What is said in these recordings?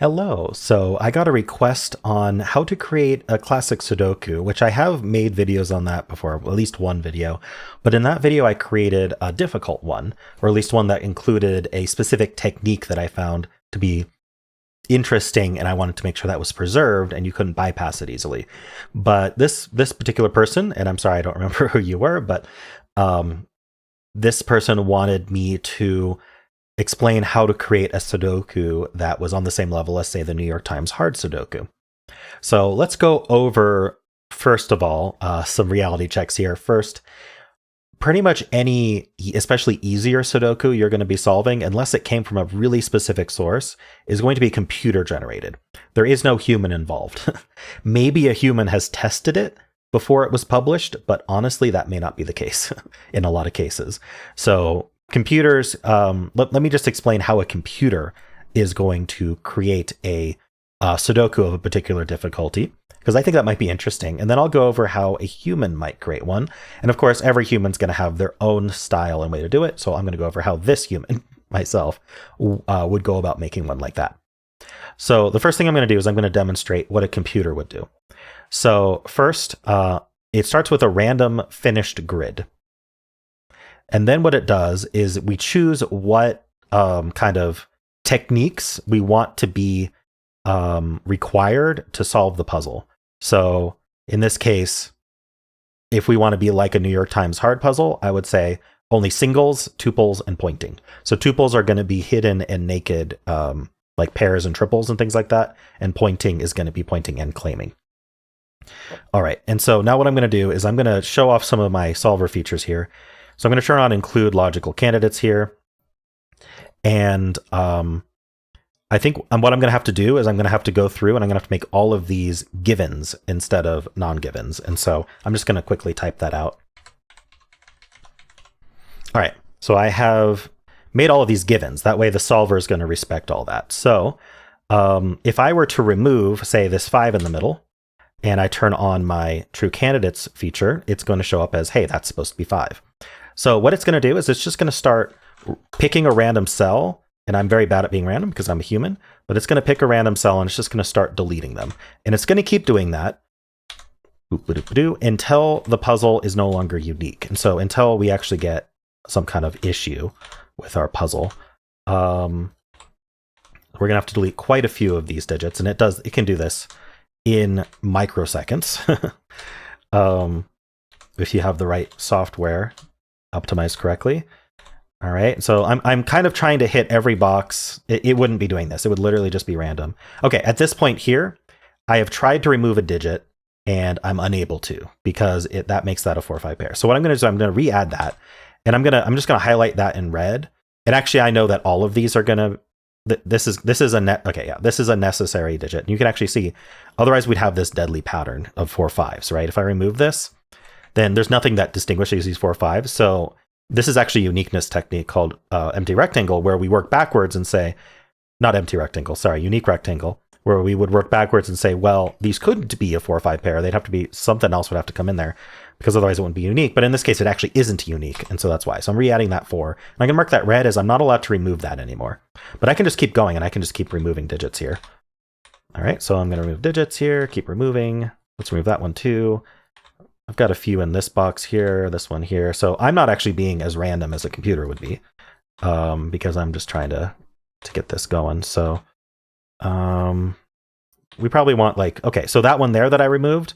Hello. So I got a request on how to create a classic Sudoku, which I have made videos on that before, at least one video. But in that video, I created a difficult one, or at least one that included a specific technique that I found to be interesting, and I wanted to make sure that was preserved and you couldn't bypass it easily. But this particular person, and I'm sorry I don't remember who you were, but this person wanted me to explain how to create a Sudoku that was on the same level as, say, the New York Times hard Sudoku. So let's go over, first of all, some reality checks here. First, pretty much any, especially easier Sudoku you're going to be solving, unless it came from a really specific source, is going to be computer generated. There is no human involved. Maybe a human has tested it before it was published, but honestly, that may not be the case in a lot of cases. So computers, let me just explain how a computer is going to create a Sudoku of a particular difficulty, because I think that might be interesting. And then I'll go over how a human might create one. And of course, every human's going to have their own style and way to do it. So I'm going to go over how this human, myself, would go about making one like that. So the first thing I'm going to do is I'm going to demonstrate what a computer would do. So first, it starts with a random finished grid. And then what it does is we choose what kind of techniques we want to be required to solve the puzzle. So in this case, if we want to be like a New York Times hard puzzle, I would say only singles, tuples, and pointing. So tuples are going to be hidden and naked, like pairs and triples and things like that. And pointing is going to be pointing and claiming. All right. And so now what I'm going to do is I'm going to show off some of my solver features here. So I'm going to turn on include logical candidates here. And I think what I'm going to have to do is I'm going to have to go through and I'm going to have to make all of these givens instead of non-givens. And so I'm just going to quickly type that out. All right. So I have made all of these givens. That way the solver is going to respect all that. So if I were to remove, say, this 5 in the middle, and I turn on my true candidates feature, it's going to show up as, hey, that's supposed to be 5. So what it's going to do is it's just going to start picking a random cell, and I'm very bad at being random because I'm a human, but it's going to pick a random cell and it's just going to start deleting them. And it's going to keep doing that until the puzzle is no longer unique. And so until we actually get some kind of issue with our puzzle, we're going to have to delete quite a few of these digits, and it can do this in microseconds. If you have the right software optimized correctly. All right, so I'm kind of trying to hit every box. It wouldn't be doing this. It would literally just be random. Okay, at this point here, I have tried to remove a digit and I'm unable to, because that makes that a 4-5 pair. So what I'm going to do, I'm going to re-add that, and I'm just going to highlight that in red. And actually, I know that all of these are going to. This is a net. Okay, yeah, this is a necessary digit. You can actually see. Otherwise, we'd have this deadly pattern of 4 5s, right? If I remove this, then there's nothing that distinguishes these 4 5s. So this is actually a uniqueness technique called empty rectangle, where we work backwards and say, not empty rectangle, sorry, unique rectangle, where we would work backwards and say, well, these couldn't be a 4-5 pair. They'd have to be, something else would have to come in there, because otherwise it wouldn't be unique. But in this case, it actually isn't unique. And so that's why. So I'm re-adding that 4. And I can mark that red as I'm not allowed to remove that anymore. But I can just keep going, and I can just keep removing digits here. All right, so I'm going to remove digits here, keep removing. Let's remove that one too. I've got a few in this box here, this one here. So I'm not actually being as random as a computer would be, because I'm just trying to get this going. So we probably want, like, okay, so that one there that I removed,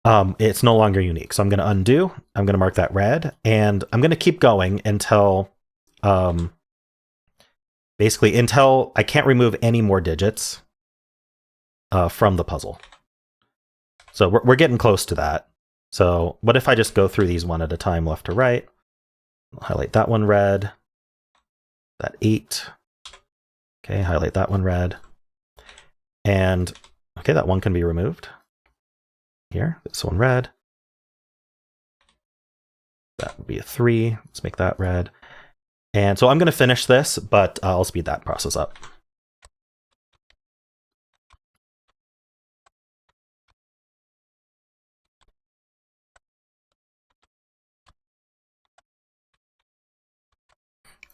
it's no longer unique. So I'm going to undo. I'm going to mark that red, and I'm going to keep going until basically until I can't remove any more digits from the puzzle. So we're getting close to that. So what if I just go through these one at a time, left to right? I'll highlight that one red, that 8. Okay, highlight that one red. And okay, that one can be removed. Here, this one red. That would be a 3. Let's make that red. And so I'm going to finish this, but I'll speed that process up.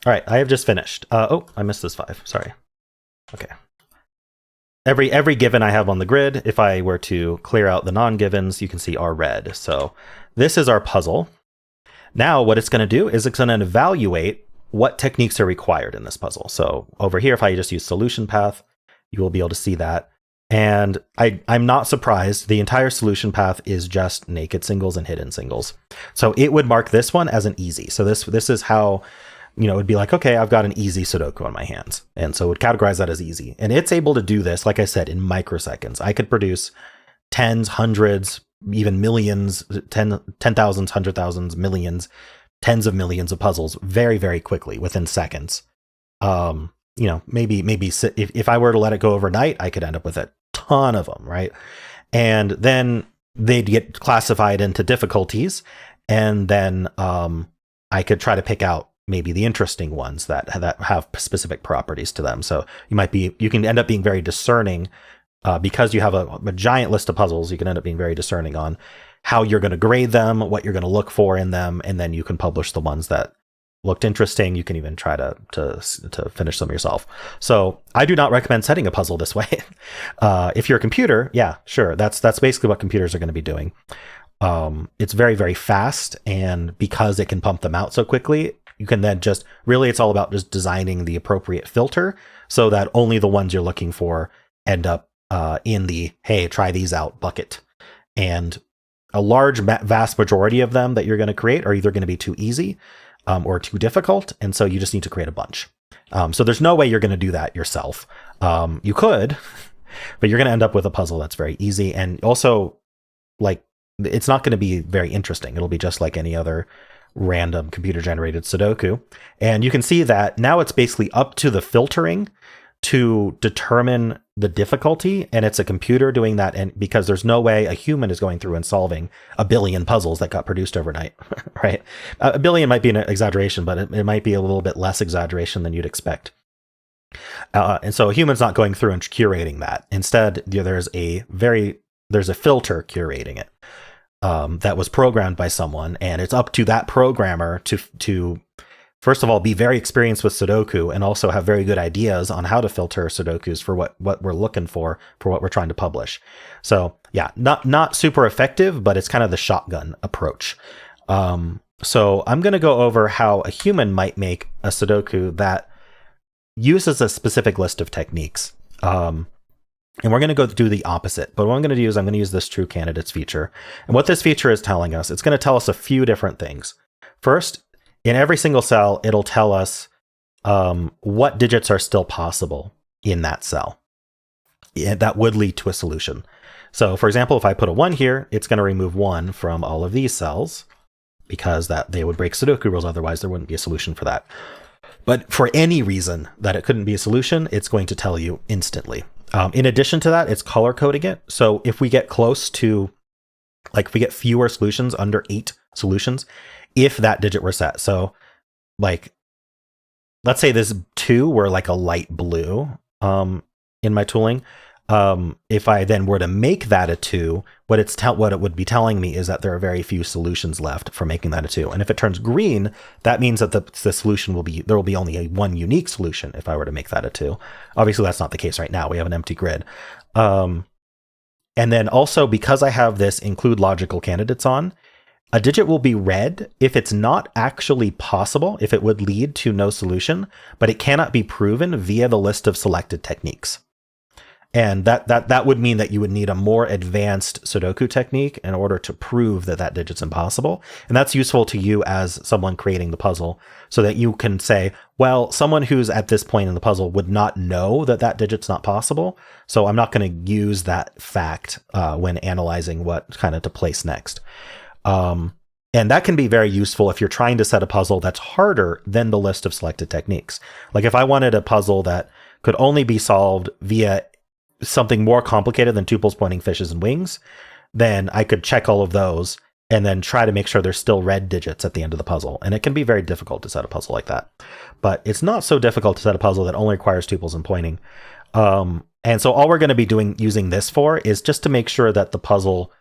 All right, I have just finished. Oh, I missed this 5. Sorry. Okay. every given I have on the grid, if I were to clear out the non-givens, you can see are red. So this is our puzzle. Now what it's going to do is it's going to evaluate what techniques are required in this puzzle. So over here, if I just use solution path, you will be able to see that. And I'm not surprised. The entire solution path is just naked singles and hidden singles. So it would mark this one as an easy. So this is how, it would be like, okay, I've got an easy Sudoku on my hands. And so it would categorize that as easy. And it's able to do this, like I said, in microseconds. I could produce tens, hundreds, even millions, 10,000s, 100,000s, millions, tens of millions of puzzles very, very quickly within seconds. Maybe if I were to let it go overnight, I could end up with a ton of them, right? And then they'd get classified into difficulties. And then I could try to pick out maybe the interesting ones that have specific properties to them. So you can end up being very discerning because you have a giant list of puzzles. You can end up being very discerning on how you're going to grade them, what you're going to look for in them, and then you can publish the ones that looked interesting. You can even try to finish them yourself. So I do not recommend setting a puzzle this way. If you're a computer, yeah, sure. That's basically what computers are going to be doing. It's very, very fast. And because it can pump them out so quickly, you can then it's all about just designing the appropriate filter so that only the ones you're looking for end up in the, hey, try these out bucket. And a vast majority of them that you're going to create are either going to be too easy or too difficult. And so you just need to create a bunch. So there's no way you're going to do that yourself. You could, but you're going to end up with a puzzle that's very easy. And also, it's not going to be very interesting. It'll be just like any other random computer generated Sudoku. And you can see that now it's basically up to the filtering to determine the difficulty, and it's a computer doing that. And because there's no way a human is going through and solving a billion puzzles that got produced overnight, right? A billion might be an exaggeration, but it might be a little bit less exaggeration than you'd expect. And so a human's not going through and curating that. Instead, there's a filter curating it that was programmed by someone, and it's up to that programmer to first of all, be very experienced with Sudoku and also have very good ideas on how to filter Sudokus for what we're looking for what we're trying to publish. So yeah, not super effective, but it's kind of the shotgun approach. So I'm going to go over how a human might make a Sudoku that uses a specific list of techniques. And we're going to go do the opposite. But what I'm going to do is I'm going to use this true candidates feature. And what this feature is telling us, it's going to tell us a few different things. First, in every single cell, it'll tell us what digits are still possible in that cell. That would lead to a solution. So for example, if I put a 1 here, it's going to remove 1 from all of these cells because they would break Sudoku rules. Otherwise, there wouldn't be a solution for that. But for any reason that it couldn't be a solution, it's going to tell you instantly. In addition to that, it's color coding it. So if we get close to, if we get fewer solutions, under 8 solutions, if that digit were set. So let's say this 2 were like a light blue in my tooling. If I then were to make that a 2, what it would be telling me is that there are very few solutions left for making that a 2. And if it turns green, that means that the solution there will be only one unique solution if I were to make that a 2. Obviously, that's not the case right now. We have an empty grid. And then also, because I have this include logical candidates on, a digit will be red if it's not actually possible, if it would lead to no solution, but it cannot be proven via the list of selected techniques. And that would mean that you would need a more advanced Sudoku technique in order to prove that digit's impossible. And that's useful to you as someone creating the puzzle so that you can say, well, someone who's at this point in the puzzle would not know that digit's not possible. So I'm not going to use that fact when analyzing what kind of to place next. And that can be very useful if you're trying to set a puzzle that's harder than the list of selected techniques. Like if I wanted a puzzle that could only be solved via something more complicated than tuples, pointing fishes, and wings, then I could check all of those and then try to make sure there's still red digits at the end of the puzzle. And it can be very difficult to set a puzzle like that. But it's not so difficult to set a puzzle that only requires tuples and pointing. And so all we're going to be using this for is just to make sure that the puzzle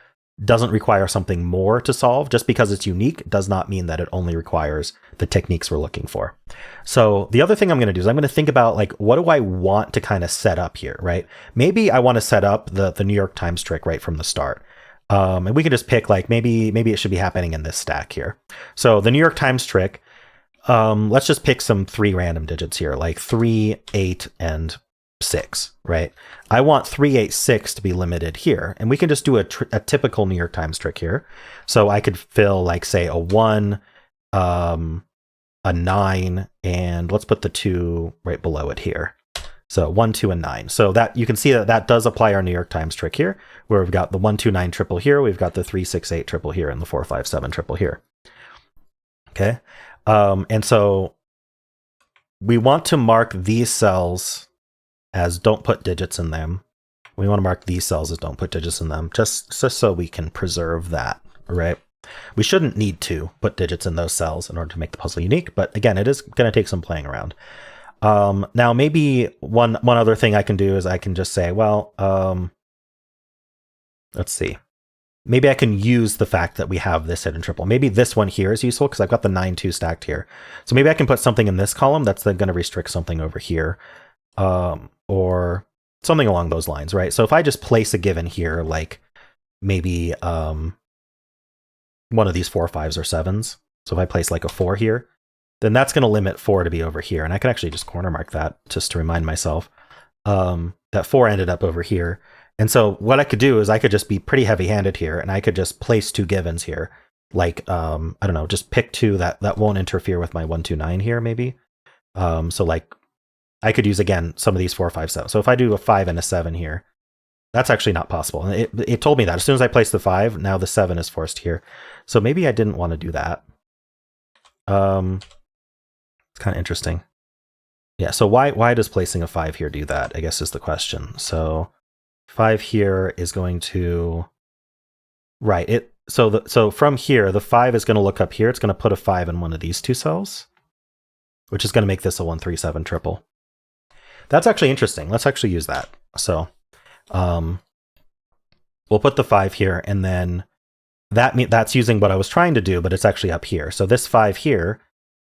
doesn't require something more to solve. Just because it's unique does not mean that it only requires the techniques we're looking for. So the other thing I'm going to do is I'm going to think about like, what do I want to kind of set up here, right? Maybe I want to set up the New York Times trick right from the start. And we can just pick like, maybe it should be happening in this stack here. So the New York Times trick, let's just pick some 3 random digits here, like 3, 8, and 6, right? I want 3, 8, 6 to be limited here. And we can just do a typical New York Times trick here. So I could fill like, say, a 1, a 9, and let's put the 2 right below it here. So 1, 2, and 9. So that you can see that does apply our New York Times trick here, where we've got the 1, 2, 9 triple here. We've got the 3, 6, 8 triple here and the 4, 5, 7 triple here. Okay. And so we want to mark these cells as don't put digits in them. We want to mark these cells as don't put digits in them, just so we can preserve that, right? We shouldn't need to put digits in those cells in order to make the puzzle unique, but again, it is going to take some playing around. Now, maybe one other thing I can do is I can just say, well, let's see. Maybe I can use the fact that we have this hidden triple. Maybe this one here is useful because I've got the 9, 2 stacked here. So maybe I can put something in this column that's then going to restrict something over here. Or something along those lines, right? So if I just place a given here, like maybe one of these 4, 5s, or 7s. So if I place like a 4 here, then that's going to limit 4 to be over here. And I can actually just corner mark that just to remind myself that 4 ended up over here. And so what I could do is I could just be pretty heavy-handed here, and I could just place 2 givens here. Like, I don't know, just pick 2 that won't interfere with my 1, 2, 9 here, maybe. So like, I could use, again, some of these 4, 5, 7. So if I do a 5 and a 7 here, that's actually not possible. And it told me that as soon as I place the 5, now the 7 is forced here. So maybe I didn't want to do that. It's kind of interesting. Yeah, so why does placing a 5 here do that, I guess is the question. So 5 here is going to, right, so from here, the 5 is going to look up here. It's going to put a 5 in one of these 2 cells, which is going to make this a 1, 3, 7 triple. That's actually interesting. Let's actually use that. So we'll put the 5 here, and then that's using what I was trying to do, but it's actually up here. So this 5 here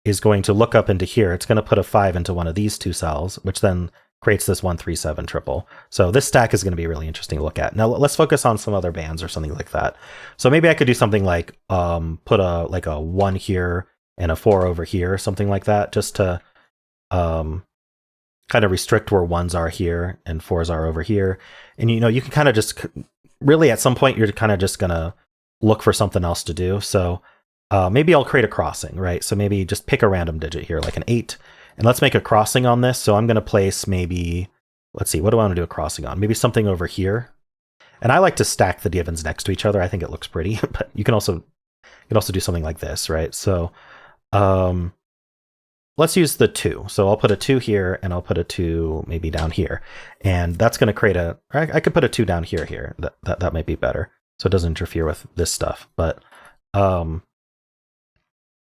is going to look up into here. It's going to put a 5 into one of these 2 cells, which then creates this 1, 3, 7 triple. So this stack is going to be really interesting to look at. Now let's focus on some other bands or something like that. So maybe I could do something like put a 1 here and a 4 over here, something like that, just to kind of restrict where 1s are here and 4s are over here. And you can kind of just really at some point you're kind of just going to look for something else to do. So maybe I'll create a crossing, right? So maybe just pick a random digit here, like an 8. And let's make a crossing on this. So I'm going to place maybe, let's see, what do I want to do a crossing on? Maybe something over here. And I like to stack the givens next to each other. I think it looks pretty, but you can also do something like this, right? So let's use the 2. So I'll put a 2 here, and I'll put a 2 maybe down here. And that's going to create I could put a 2 down here. That might be better. So it doesn't interfere with this stuff. But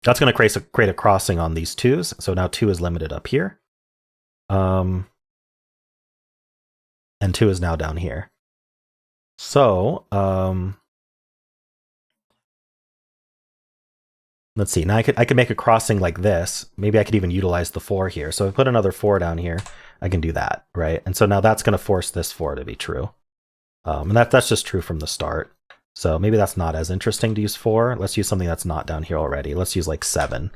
that's going to create a crossing on these 2s. So now 2 is limited up here. And 2 is now down here. So let's see. Now I could make a crossing like this. Maybe I could even utilize the 4 here. So if I put another 4 down here, I can do that, right? And so now that's going to force this 4 to be true. And that's just true from the start. So maybe that's not as interesting to use 4. Let's use something that's not down here already. Let's use like 7.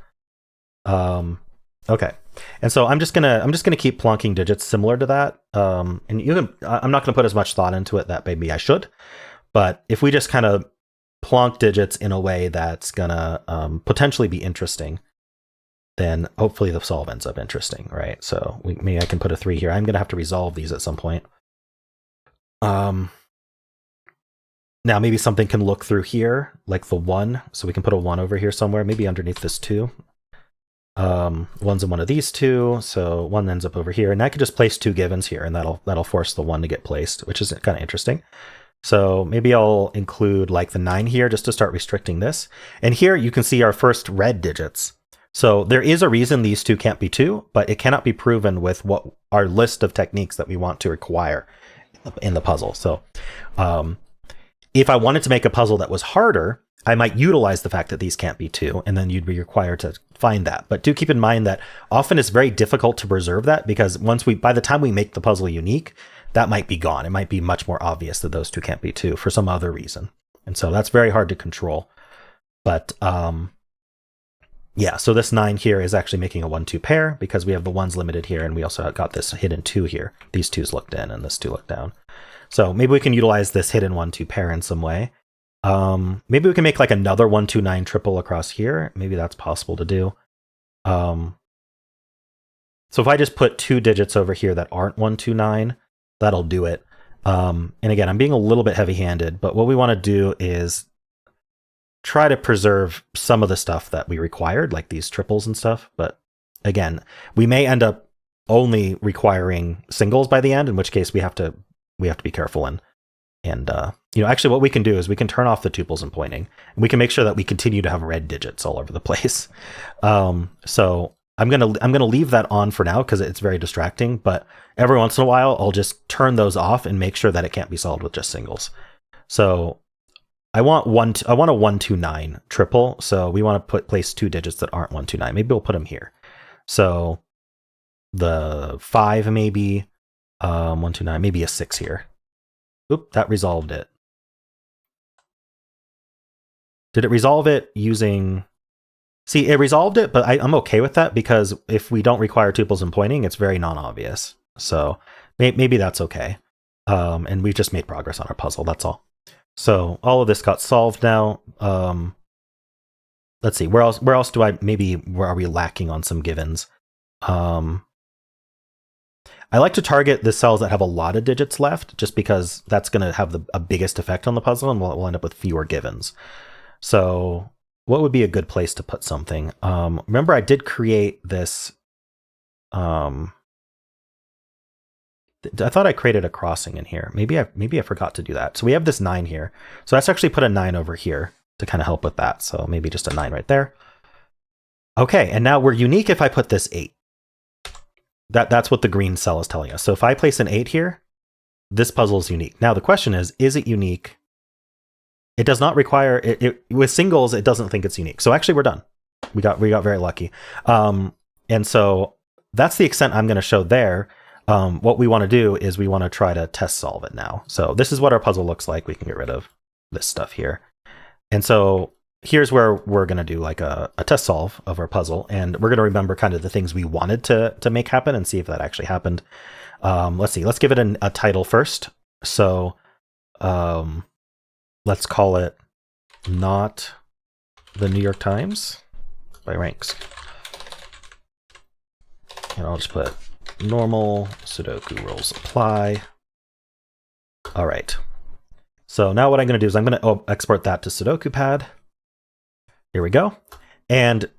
Okay. And so I'm just gonna keep plonking digits similar to that. And I'm not gonna put as much thought into it that maybe I should. But if we just kind of plonk digits in a way that's gonna potentially be interesting, then hopefully the solve ends up interesting, right? So maybe I can put a 3 here. I'm gonna have to resolve these at some point. Now maybe something can look through here, like the 1. So we can put a 1 over here somewhere, maybe underneath this 2. 1's in one of these 2, so 1 ends up over here. And I could just place 2 givens here, and that'll force the 1 to get placed, which is kind of interesting. So maybe I'll include like the 9 here just to start restricting this. And here you can see our first red digits. So there is a reason these 2 can't be 2, but it cannot be proven with what our list of techniques that we want to require in the puzzle. So If I wanted to make a puzzle that was harder, I might utilize the fact that these can't be 2, and then you'd be required to find that. But do keep in mind that often it's very difficult to preserve that, because by the time we make the puzzle unique, that might be gone. It might be much more obvious that those 2 can't be 2 for some other reason. And so that's very hard to control. But yeah, so this 9 here is actually making a 1-2 pair because we have the 1s limited here, and we also got this hidden 2 here. These 2s looked in and this 2 looked down. So maybe we can utilize this hidden 1-2 pair in some way. Maybe we can make like another 1-2-9 triple across here. Maybe that's possible to do. So if I just put 2 digits over here that aren't 1-2-9, that'll do it. And again, I'm being a little bit heavy-handed, but what we want to do is try to preserve some of the stuff that we required, like these triples and stuff. But again, we may end up only requiring singles by the end, in which case we have to be careful. And actually what we can do is we can turn off the tuples and pointing, and we can make sure that we continue to have red digits all over the place. So I'm gonna leave that on for now because it's very distracting, but every once in a while I'll just turn those off and make sure that it can't be solved with just singles. So I want a 1-2-9 triple, so we want to place 2 digits that aren't 1-2-9. Maybe we'll put them here. So the 5 maybe, 1-2-9, maybe a 6 here. Oop, that resolved it. Did it resolve it using... See, it resolved it, but I'm okay with that because if we don't require tuples and pointing, it's very non-obvious. So maybe that's okay. And we've just made progress on our puzzle, that's all. So all of this got solved now. Let's see, where else where are we lacking on some givens? I like to target the cells that have a lot of digits left, just because that's going to have a biggest effect on the puzzle, and we'll end up with fewer givens. So what would be a good place to put something? Remember, I did create this. I thought I created a crossing in here. Maybe I forgot to do that. So we have this 9 here. So let's actually put a 9 over here to kind of help with that. So maybe just a 9 right there. Okay, and now we're unique if I put this 8. That's what the green cell is telling us. So if I place an 8 here, this puzzle is unique. Now the question is it unique? It does not require it with singles. It doesn't think it's unique. So actually, we're done. We got very lucky. And so that's the extent I'm going to show there. What we want to do is we want to try to test solve it now. So this is what our puzzle looks like. We can get rid of this stuff here. And so here's where we're going to do like a test solve of our puzzle. And we're going to remember kind of the things we wanted to make happen and see if that actually happened. Let's see. Let's give it a title first. So let's call it Not the New York Times by Ranks. And I'll just put normal Sudoku rules apply. All right. So now what I'm going to do is I'm going to export that to Sudoku pad. Here we go. And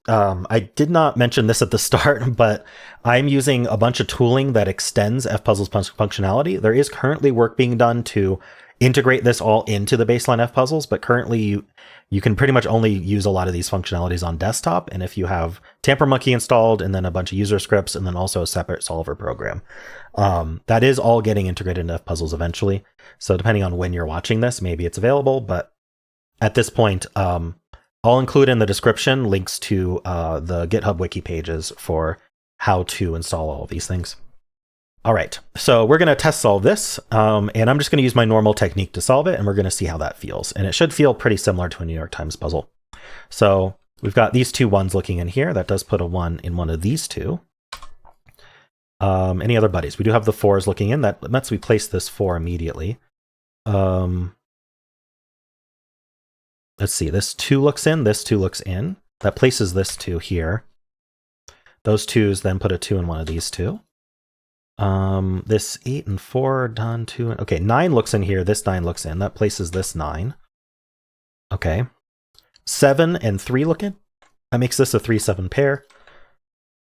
I did not mention this at the start, but I'm using a bunch of tooling that extends FPuzzle's functionality. There is currently work being done to integrate this all into the baseline FPuzzles, but currently you can pretty much only use a lot of these functionalities on desktop. And if you have TamperMonkey installed and then a bunch of user scripts and then also a separate solver program, that is all getting integrated into FPuzzles eventually. So depending on when you're watching this, maybe it's available, but at this point, I'll include in the description links to the GitHub wiki pages for how to install all of these things. All right, so we're going to test solve this, and I'm just going to use my normal technique to solve it, and we're going to see how that feels. And it should feel pretty similar to a New York Times puzzle. So we've got these 2 1s looking in here. That does put a 1 in one of these 2. Any other buddies? We do have the 4s looking in. That lets me place this 4 immediately. Let's see, this 2 looks in, this 2 looks in. That places this 2 here. Those 2s then put a 2 in one of these 2. This 8 and 4 are done, 2 and... Okay, 9 looks in here, this 9 looks in. That places this 9. Okay. 7 and 3 look in. That makes this a 3-7 pair.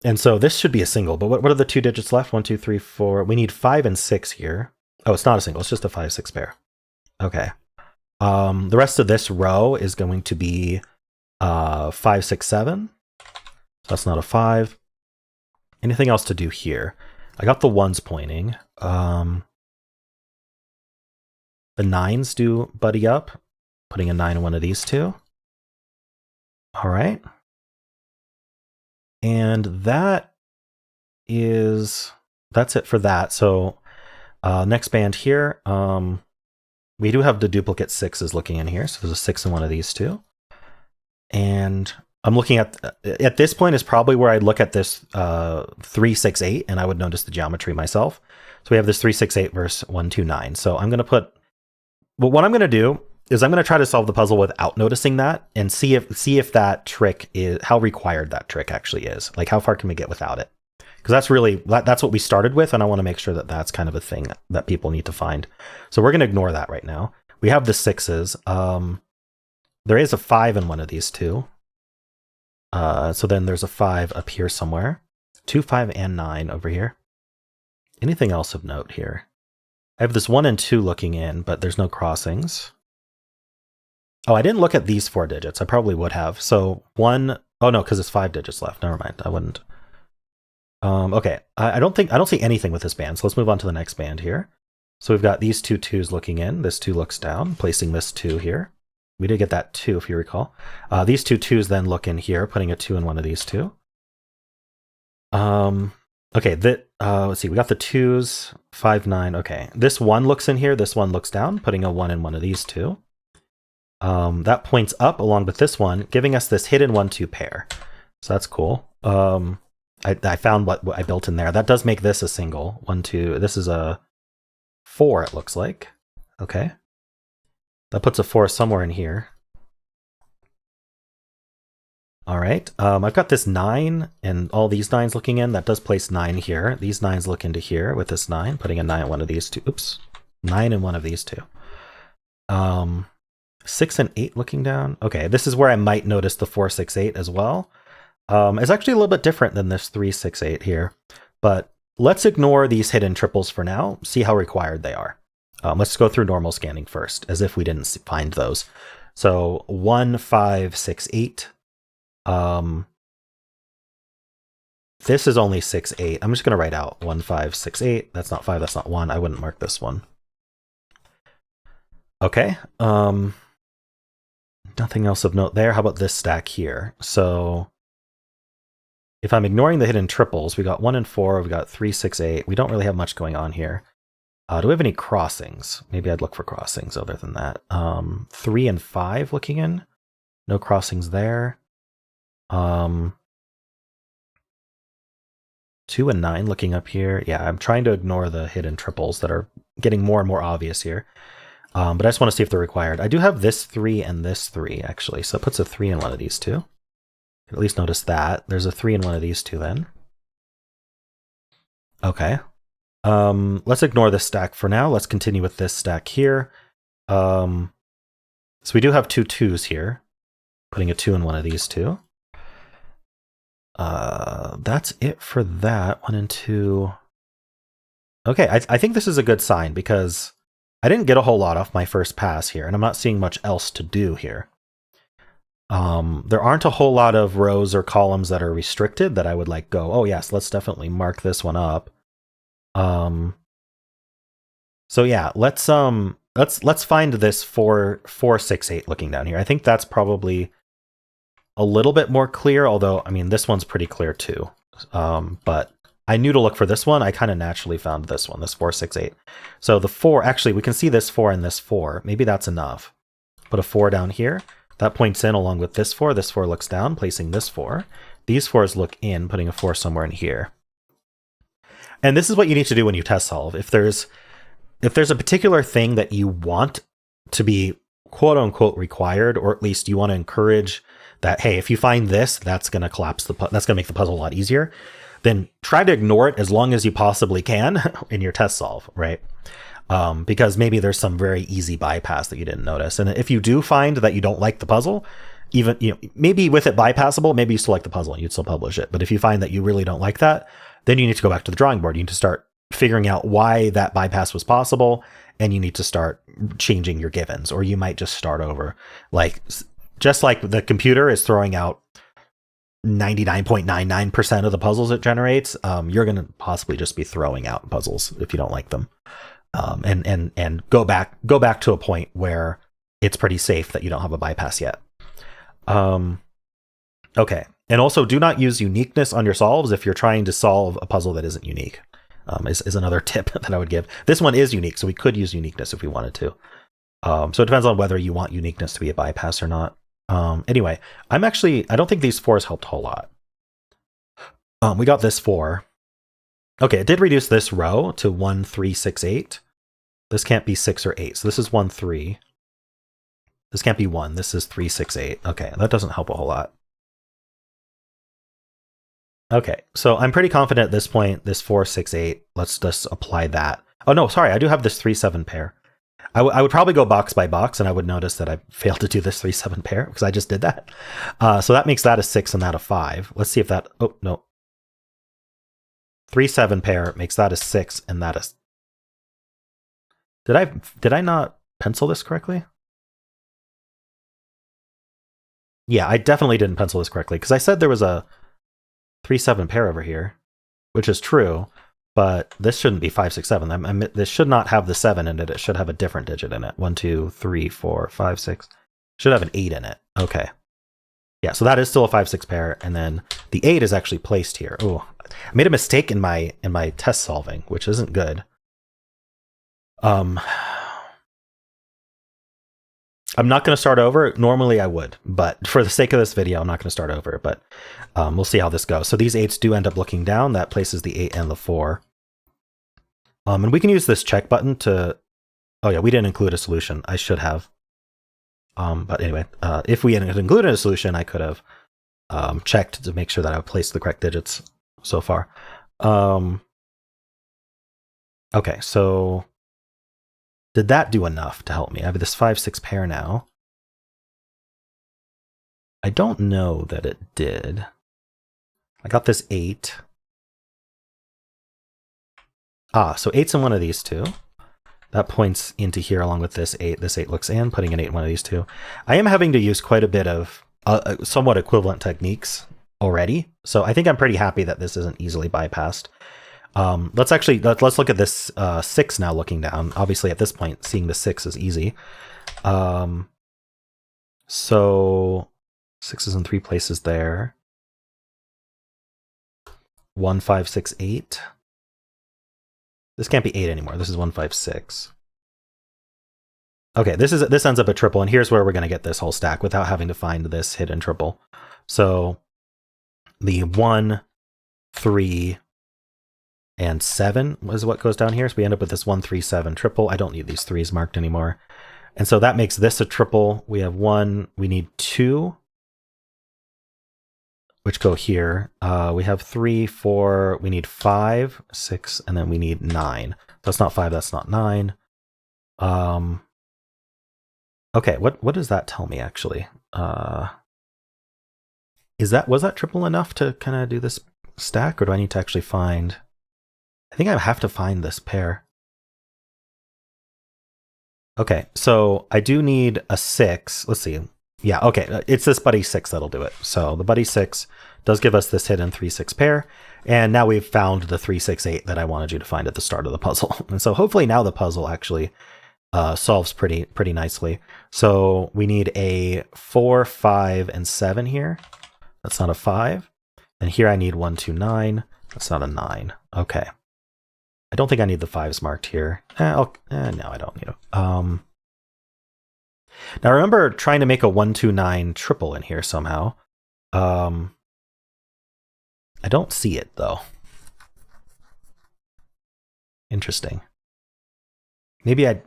And so this should be a single, but what are the 2 digits left? 1, 2, 3, 4. We need 5 and 6 here. Oh, it's not a single, it's just a 5-6 pair. Okay. The rest of this row is going to be 5, 6, 7. So that's not a 5. Anything else to do here? I got the 1s pointing. the 9s do buddy up, putting a 9 in one of these two. All right. And that's it for that. So next band here, we do have the duplicate 6s looking in here. So there's a 6 in one of these two. And I'm looking at this point is probably where I'd look at this 3, 6, 8, and I would notice the geometry myself. So we have this 3, 6, 8 versus 1, 2, 9. So I'm going to put, well, what I'm going to do is I'm going to try to solve the puzzle without noticing that and see if that trick is, how required that trick actually is. Like how far can we get without it? Because that's what we started with, and I want to make sure that that's kind of a thing that people need to find. So we're going to ignore that right now. We have the 6s. There is a 5 in one of these two. So then there's a 5 up here somewhere. 2, 5, and 9 over here. Anything else of note here? I have this 1 and 2 looking in, but there's no crossings. Oh, I didn't look at these 4 digits. I probably would have. So 1, oh no, because it's 5 digits left. Never mind. I wouldn't. Okay, I don't see anything with this band. So let's move on to the next band here. So we've got these 2 2s looking in. This 2 looks down, placing this 2 here. We did get that 2, if you recall. These 2 2s then look in here, putting a 2 in one of these two. Okay, let's see, we got the 2s, 5, 9. Okay, this 1 looks in here, this 1 looks down, putting a 1 in one of these two. That points up along with this one, giving us this hidden 1, 2 pair. So that's cool. I found what I built in there. That does make this a single. 1, 2. This is a 4, it looks like. Okay. That puts a 4 somewhere in here. All right. I've got this 9 and all these 9s looking in. That does place 9 here. These 9s look into here with this 9, putting a 9 in one of these two. Oops. 9 in one of these two. 6 and 8 looking down. Okay, this is where I might notice the 4, 6, 8 as well. It's actually a little bit different than this 3, 6, 8 here. But let's ignore these hidden triples for now, see how required they are. Let's go through normal scanning first, as if we didn't find those. So 1, 5, 6, 8. This is only 6, 8. I'm just going to write out 1, 5, 6, 8. That's not 5, that's not 1. I wouldn't mark this one. Okay. Nothing else of note there. How about this stack here? So if I'm ignoring the hidden triples, we got 1 and 4, we got 3, 6, 8. We don't really have much going on here. Do we have any crossings? Maybe I'd look for crossings other than that. 3 and 5 looking in. No crossings there. 2 and 9 looking up here. Yeah, I'm trying to ignore the hidden triples that are getting more and more obvious here. But I just want to see if they're required. I do have this 3 and this 3, actually. So it puts a 3 in one of these two. At least notice that. There's a 3 in one of these two then. Okay. Let's ignore this stack for now. Let's continue with this stack here. So we do have 2 2s here. Putting a 2 in one of these two. That's it for that. 1 and 2. Okay, I think this is a good sign because I didn't get a whole lot off my first pass here, and I'm not seeing much else to do here. There aren't a whole lot of rows or columns that are restricted that I would like go, oh yes, let's definitely mark this one up. So yeah, let's find this 4, 6, 8 looking down here. I think that's probably a little bit more clear, although I mean this one's pretty clear too. But I knew to look for this one. I kind of naturally found this one, this 4, 6, 8. So the 4, actually we can see this 4 and this 4. Maybe that's enough. Put a 4 down here. That points in along with this 4. This 4 looks down, placing this 4. These 4s look in, putting a 4 somewhere in here. And this is what you need to do when you test solve. If there's a particular thing that you want to be quote unquote required, or at least you want to encourage that, hey, if you find this, that's going to collapse that's going to make the puzzle a lot easier, then try to ignore it as long as you possibly can in your test solve, right? Because maybe there's some very easy bypass that you didn't notice. And if you do find that you don't like the puzzle, even, maybe with it bypassable, maybe you still like the puzzle and you'd still publish it. But if you find that you really don't like that, then you need to go back to the drawing board. You need to start figuring out why that bypass was possible, and you need to start changing your givens, or you might just start over. Just like the computer is throwing out 99.99% of the puzzles it generates, you're going to possibly just be throwing out puzzles if you don't like them. and go back to a point where it's pretty safe that you don't have a bypass yet. Okay. And also, do not use uniqueness on your solves if you're trying to solve a puzzle that isn't unique, is another tip that I would give. This one is unique, so we could use uniqueness if we wanted to. So it depends on whether you want uniqueness to be a bypass or not. Anyway, I don't think these 4s helped a whole lot. We got this 4. Okay, it did reduce this row to 1, 3, 6, 8. This can't be 6 or 8, so this is 1, 3. This can't be 1, this is 3, 6, 8. Okay, that doesn't help a whole lot. Okay, so I'm pretty confident at this point, this 4, 6, 8, let's just apply that. Oh no, sorry, I do have this 3, 7 pair. I would probably go box by box, and I would notice that I failed to do this 3, 7 pair, because I just did that. So that makes that a 6 and that a 5. Let's see if that, oh, no. 3, 7 pair makes that a 6 and that a... Did I not pencil this correctly? Yeah, I definitely didn't pencil this correctly, because I said there was a 3, 7 pair over here, which is true, but this shouldn't be 5, 6, 7. This should not have the 7 in it. It should have a different digit in it. 1, 2, 3, 4, 5, 6. Should have an 8 in it. Okay. Yeah, so that is still a 5, 6 pair, and then the 8 is actually placed here. Oh, I made a mistake in my test solving, which isn't good. I'm not going to start over. Normally I would, but for the sake of this video, I'm not going to start over, but we'll see how this goes. So these 8s do end up looking down. That places the 8 and the 4. And we can use this check button to... Oh yeah, we didn't include a solution. I should have. But anyway, if we had included a solution, I could have checked to make sure that I placed the correct digits so far. Okay, so did that do enough to help me? I have this 5, 6 pair now. I don't know that it did. I got this 8. So 8's in one of these two. That points into here along with this 8. This 8 looks in, putting an 8 in one of these two. I am having to use quite a bit of somewhat equivalent techniques already, so I think I'm pretty happy that this isn't easily bypassed. Let's look at this 6 now looking down. Obviously at this point, seeing the 6 is easy. So 6 is in 3 places there. 1, 5, 6, 8. This can't be 8 anymore. This is 1, 5, 6. Okay, this ends up a triple, and here's where we're going to get this whole stack without having to find this hidden triple. So the 1, 3, and 7 is what goes down here. So we end up with this 1, 3, 7 triple. I don't need these 3s marked anymore. And so that makes this a triple. We have 1, we need 2, which go here. We have 3, 4, we need 5, 6, and then we need 9. That's not 5, that's not 9. Okay, what does that tell me actually? Was that triple enough to kind of do this stack, or do I need to actually find... I think I have to find this pair. Okay, so I do need a 6. Let's see. Yeah, okay, it's this buddy 6 that'll do it. So the buddy 6 does give us this hidden 3, 6 pair, and now we've found the 3, 6, 8 that I wanted you to find at the start of the puzzle. And so hopefully now the puzzle actually solves pretty nicely. So we need a 4, 5, and 7 here. That's not a 5. And here I need 1, 2, 9. That's not a 9. Okay. I don't think I need the 5s marked here. No, I don't need them. Now remember trying to make a 1, 2, 9 triple in here somehow. I don't see it though. Interesting. Maybe I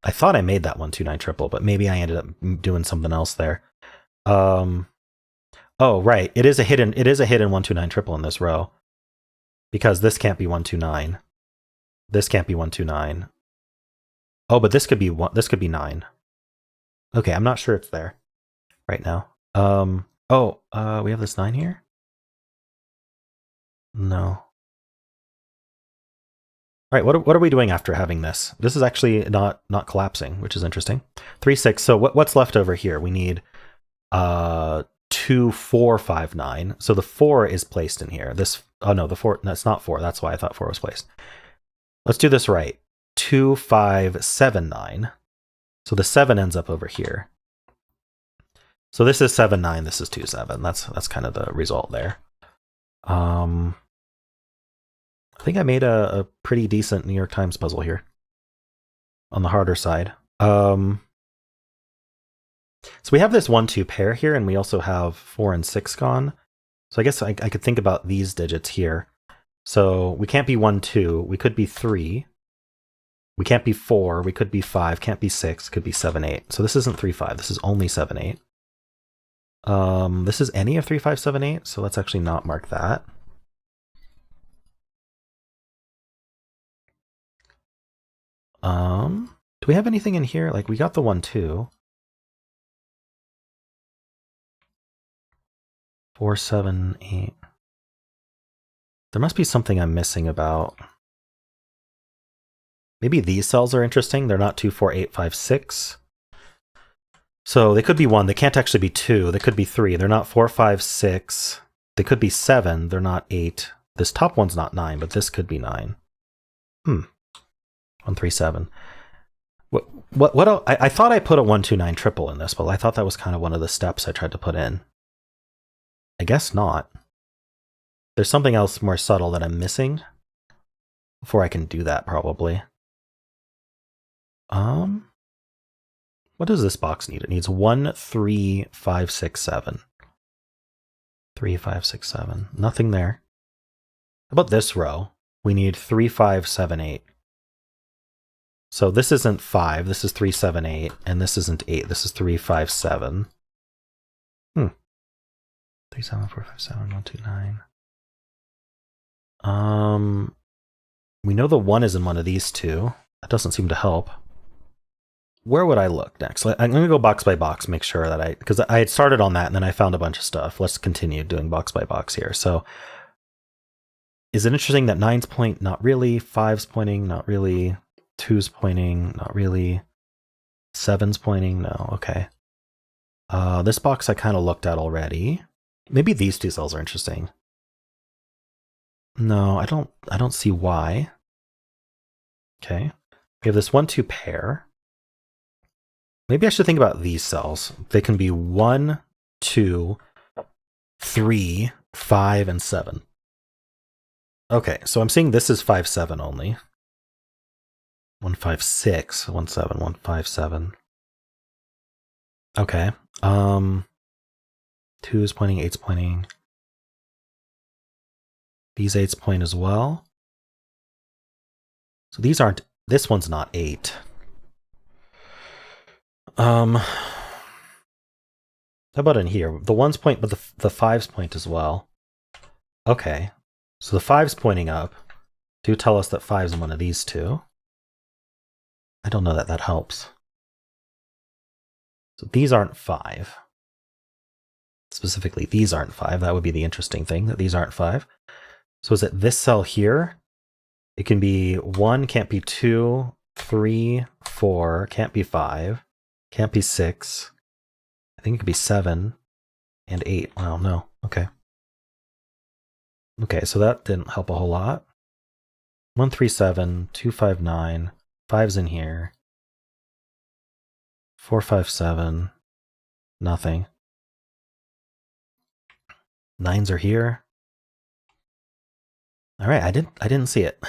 thought I made that 1, 2, 9 triple, but maybe I ended up doing something else there. Oh right, it is a hidden 1, 2, 9 triple in this row, because this can't be 1, 2, 9. This can't be 1, 2, 9. Oh, but this could be 9. Okay, I'm not sure it's there right now. We have this 9 here? No. All right, what are we doing after having this? This is actually not collapsing, which is interesting. 3, 6. So what's left over here? We need 2, 4, 5, 9. So the 4 is placed in here. The 4, that's not 4. That's why I thought 4 was placed. Let's do this right. 2579. So the 7 ends up over here. So this is 79, this is 27. That's kind of the result there. I think I made a pretty decent New York Times puzzle here on the harder side. So we have this 1-2 pair here, and we also have 4 and 6 gone. So I guess I could think about these digits here. So we can't be 1, 2. We could be 3. We can't be 4. We could be 5. Can't be 6. Could be 7, 8. So this isn't 3, 5. This is only 7, 8. This is any of 3, 5, 7, 8. So let's actually not mark that. Do we have anything in here? Like, we got the 1, 2. 4, 7, 8. There must be something I'm missing about. Maybe these cells are interesting. They're not 2, 4, 8, 5, 6. So they could be 1. They can't actually be 2. They could be 3. They're not 4, 5, 6. They could be 7. They're not 8. This top one's not 9, but this could be 9. 1, 3, 7. What else? I thought I put a 1, 2, 9 triple in this, but I thought that was kind of one of the steps I tried to put in. I guess not. There's something else more subtle that I'm missing before I can do that, probably. What does this box need? It needs 1, 3, 5, 6, 7. 3, 5, 6, 7. Nothing there. How about this row? We need 3, 5, 7, 8. So this isn't 5. This is 3, 7, 8. And this isn't 8. This is 3, 5, 7. 3, 7, 4, 5, 7, 1, 2, 9. We know the 1 is in one of these two. That doesn't seem to help. Where would I look next? I'm going to go box by box, make sure that because I had started on that and then I found a bunch of stuff. Let's continue doing box by box here. So is it interesting that 9's point? Not really. 5's pointing? Not really. 2's pointing? Not really. 7's pointing? No. Okay. This box I kind of looked at already. Maybe these two cells are interesting. No, I don't see why. Okay. We have this 1, 2 pair. Maybe I should think about these cells. They can be 1, 2, 3, 5, and 7. Okay, so I'm seeing this is 5, 7 only. 1, 5, 6, 1, 7, 1, 5, 7. Okay. 2 is pointing, 8's pointing. These 8's point as well. So these aren't, this one's not 8. How about in here? The 1's point, but the 5's point as well. Okay. So the 5's pointing up. Do tell us that 5's in one of these two. I don't know that that helps. So these aren't 5. Specifically, these aren't 5. That would be the interesting thing, that these aren't 5. So is it this cell here? It can be 1, can't be 2, 3, 4, can't be 5, can't be 6. I think it could be 7 and 8. Well, no. Okay. Okay, so that didn't help a whole lot. 1, 3, 7, 2, 5, 9. 5's in here. 4, 5, 7. Nothing. 9's are here. All right, I didn't see it.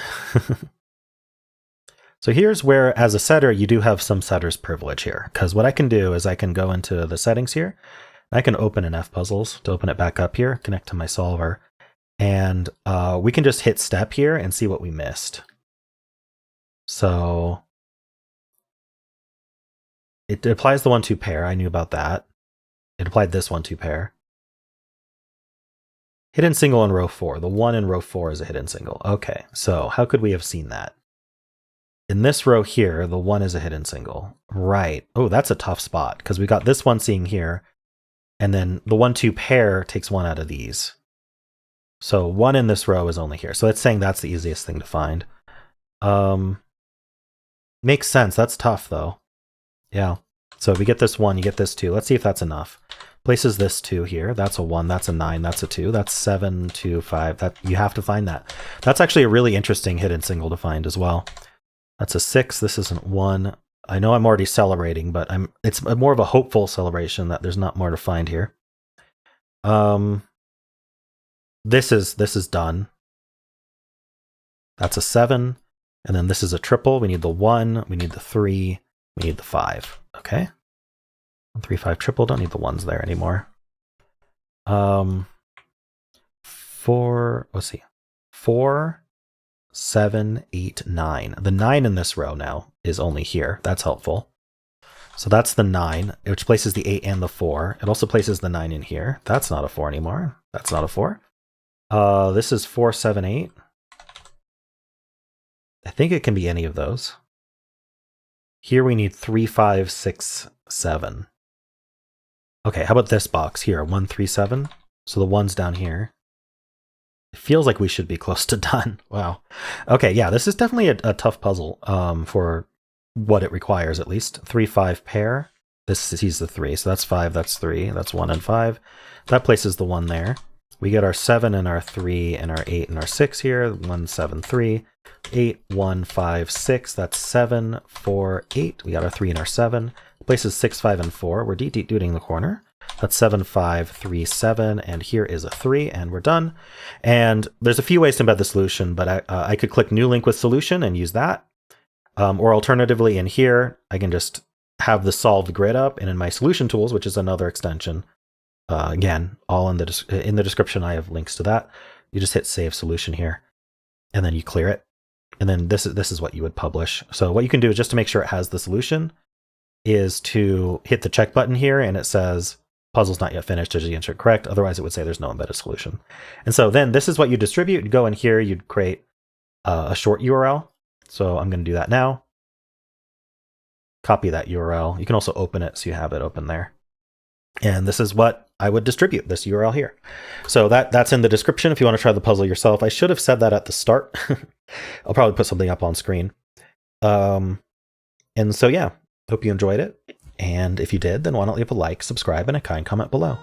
So here's where, as a setter, you do have some setter's privilege here. Because what I can do is I can go into the settings here. I can open an Fpuzzles to open it back up here, connect to my solver. And we can just hit step here and see what we missed. So it applies the 1, 2 pair. I knew about that. It applied this 1, 2 pair. Hidden single in row 4. The 1 in row 4 is a hidden single. Okay, so how could we have seen that? In this row here, the 1 is a hidden single. Right. Oh, that's a tough spot, because we got this one seeing here, and then the 1, 2 pair takes 1 out of these. So 1 in this row is only here. So it's saying that's the easiest thing to find. Makes sense. That's tough, though. Yeah. So if we get this 1, you get this 2. Let's see if that's enough. Places this 2 here. That's a 1. That's a 9. That's a 2. That's 7, 2, 5. That you have to find that. That's actually a really interesting hidden single to find as well. That's a 6. This isn't 1. I know I'm already celebrating, but it's more of a hopeful celebration that there's not more to find here. This is done. That's a 7. And then this is a triple. We need the 1, we need the 3, we need the 5. Okay. 1, 3, 5 triple. Don't need the 1s there anymore. 4, let's see. 4, 7, 8, 9. The 9 in this row now is only here. That's helpful. So that's the 9, which places the 8 and the 4. It also places the 9 in here. That's not a 4 anymore. That's not a 4. This is 4, 7, 8. I think it can be any of those. Here we need 3, 5, 6, 7. Okay, how about this box here? 1, 3, 7. So the 1's down here. It feels like we should be close to done. Wow. Okay, yeah, this is definitely a tough puzzle for what it requires, at least. 3, 5 pair. He's the 3, so that's 5, that's 3, that's 1 and 5. That places the 1 there. We get our 7 and our 3 and our 8 and our 6 here. 1, 7, 3. 8, 1, 5, 6. That's 7, 4, 8. We got our 3 and our 7. Places 6, 5, and 4. We're doing the corner. That's 7, 5, 3, 7. And here is a 3, and we're done. And there's a few ways to embed the solution, but I could click New Link with Solution and use that. Or alternatively, in here, I can just have the solved grid up, and in my solution tools, which is another extension, again, all in the description, I have links to that. You just hit Save Solution here, and then you clear it. And then this is what you would publish. So what you can do is, just to make sure it has the solution, is to hit the check button here, and it says puzzle's not yet finished. Did you answer it correct? Otherwise, it would say there's no embedded solution. And so then this is what you distribute. You'd go in here, you'd create a short URL. So I'm going to do that now. Copy that URL. You can also open it so you have it open there. And this is what I would distribute, this URL here. So that's in the description if you want to try the puzzle yourself. I should have said that at the start. I'll probably put something up on screen. And so yeah, hope you enjoyed it. And if you did, then why not leave a like, subscribe, and a kind comment below.